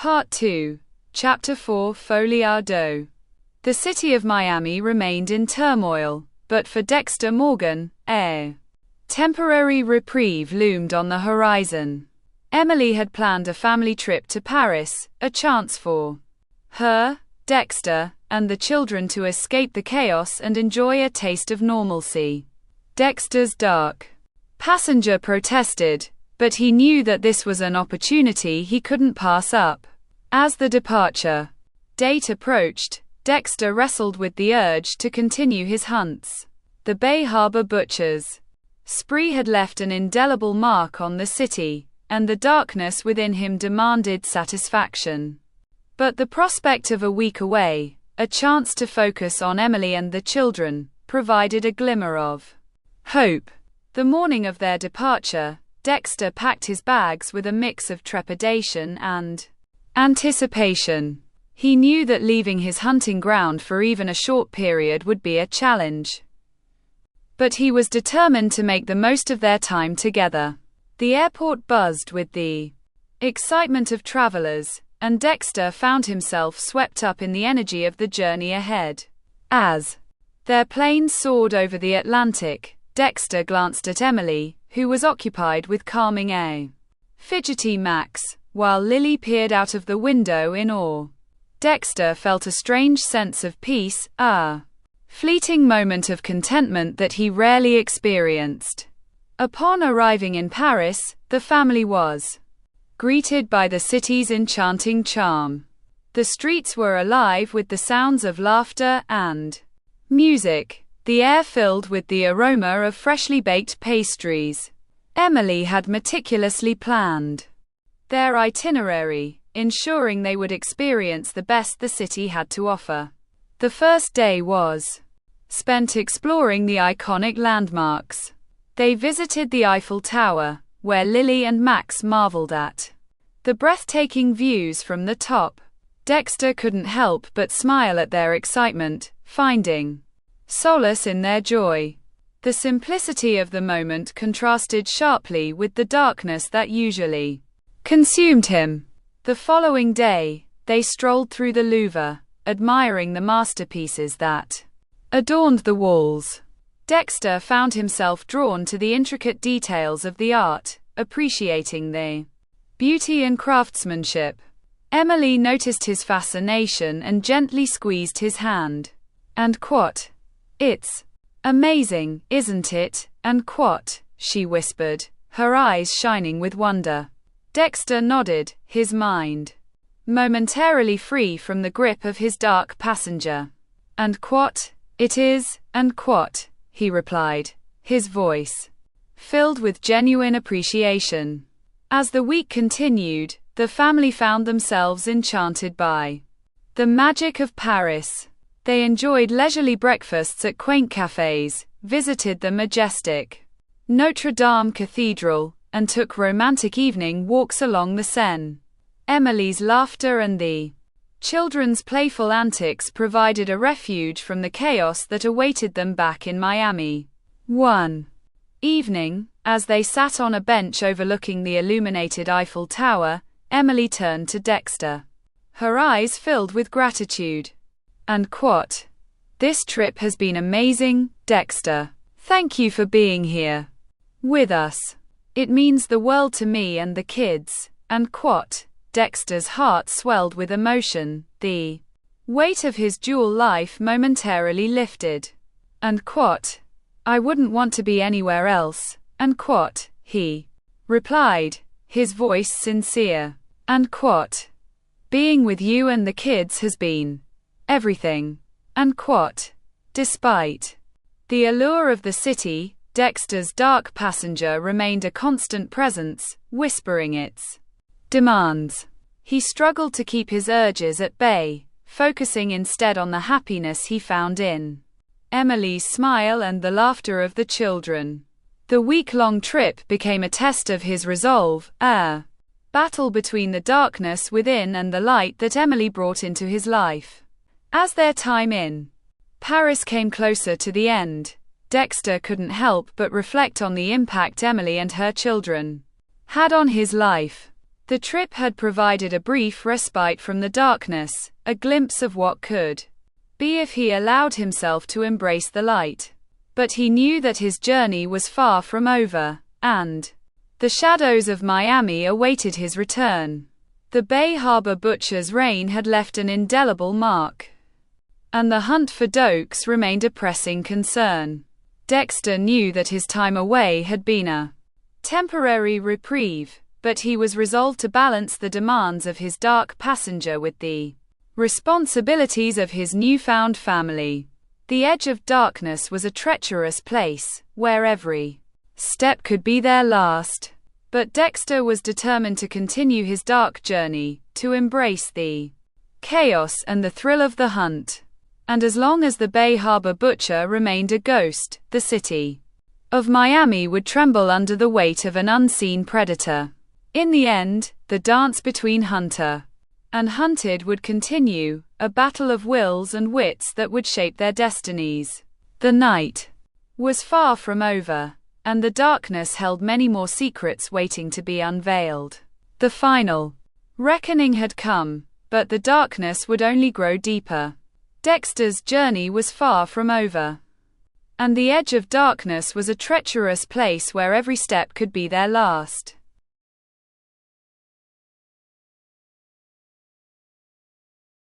Part 2, Chapter 4, Folie Deux. The city of Miami remained in turmoil, but for Dexter Morgan, a temporary reprieve loomed on the horizon. Emily had planned a family trip to Paris, a chance for her, Dexter, and the children to escape the chaos and enjoy a taste of normalcy. Dexter's dark passenger protested, but he knew that this was an opportunity he couldn't pass up. As the departure date approached, Dexter wrestled with the urge to continue his hunts. The Bay Harbor butchers' spree had left an indelible mark on the city, and the darkness within him demanded satisfaction. But the prospect of a week away, a chance to focus on Emily and the children, provided a glimmer of hope. The morning of their departure, Dexter packed his bags with a mix of trepidation and anticipation. He knew that leaving his hunting ground for even a short period would be a challenge. But he was determined to make the most of their time together. The airport buzzed with the excitement of travelers, and Dexter found himself swept up in the energy of the journey ahead. As their plane soared over the Atlantic, Dexter glanced at Emily, who was occupied with calming a fidgety Max, while Lily peered out of the window in awe. Dexter felt a strange sense of peace, a fleeting moment of contentment that he rarely experienced. Upon arriving in Paris, the family was greeted by the city's enchanting charm. The streets were alive with the sounds of laughter and music, the air filled with the aroma of freshly baked pastries. Emily had meticulously planned their itinerary, ensuring they would experience the best the city had to offer. The first day was spent exploring the iconic landmarks. They visited the Eiffel Tower, where Lily and Max marveled at the breathtaking views from the top. Dexter couldn't help but smile at their excitement, finding solace in their joy. The simplicity of the moment contrasted sharply with the darkness that usually consumed him. The following day, they strolled through the Louvre, admiring the masterpieces that adorned the walls. Dexter found himself drawn to the intricate details of the art, appreciating the beauty and craftsmanship. Emily noticed his fascination and gently squeezed his hand. "And quot? It's amazing, isn't it? And quot?" she whispered, her eyes shining with wonder. Dexter nodded, his mind momentarily free from the grip of his dark passenger. "And quot? It is, and quot?" he replied, his voice filled with genuine appreciation. As the week continued, the family found themselves enchanted by the magic of Paris. They enjoyed leisurely breakfasts at quaint cafes, visited the majestic Notre Dame Cathedral, and took romantic evening walks along the Seine. Emily's laughter and the children's playful antics provided a refuge from the chaos that awaited them back in Miami. One evening, as they sat on a bench overlooking the illuminated Eiffel Tower, Emily turned to Dexter, her eyes filled with gratitude. "And quot? This trip has been amazing, Dexter. Thank you for being here with us. It means the world to me and the kids." "And quot?" Dexter's heart swelled with emotion, the weight of his dual life momentarily lifted. "And quot? I wouldn't want to be anywhere else, and quot?" he replied, his voice sincere. "And quot? Being with you and the kids has been everything. And quot? Despite the allure of the city, Dexter's dark passenger remained a constant presence, whispering its demands. He struggled to keep his urges at bay, focusing instead on the happiness he found in Emily's smile and the laughter of the children. The week-long trip became a test of his resolve, a battle between the darkness within and the light that Emily brought into his life. As their time in Paris came closer to the end, Dexter couldn't help but reflect on the impact Emily and her children had on his life. The trip had provided a brief respite from the darkness, a glimpse of what could be if he allowed himself to embrace the light. But he knew that his journey was far from over, and the shadows of Miami awaited his return. The Bay Harbor butcher's reign had left an indelible mark, and the hunt for Deux remained a pressing concern. Dexter knew that his time away had been a temporary reprieve, but he was resolved to balance the demands of his dark passenger with the responsibilities of his newfound family. The edge of darkness was a treacherous place, where every step could be their last. But Dexter was determined to continue his dark journey, to embrace the chaos and the thrill of the hunt. And as long as the Bay Harbor butcher remained a ghost, the city of Miami would tremble under the weight of an unseen predator. In the end, the dance between hunter and hunted would continue, a battle of wills and wits that would shape their destinies. The night was far from over, and the darkness held many more secrets waiting to be unveiled. The final reckoning had come, but the darkness would only grow deeper. Dexter's journey was far from over, and the edge of darkness was a treacherous place where every step could be their last.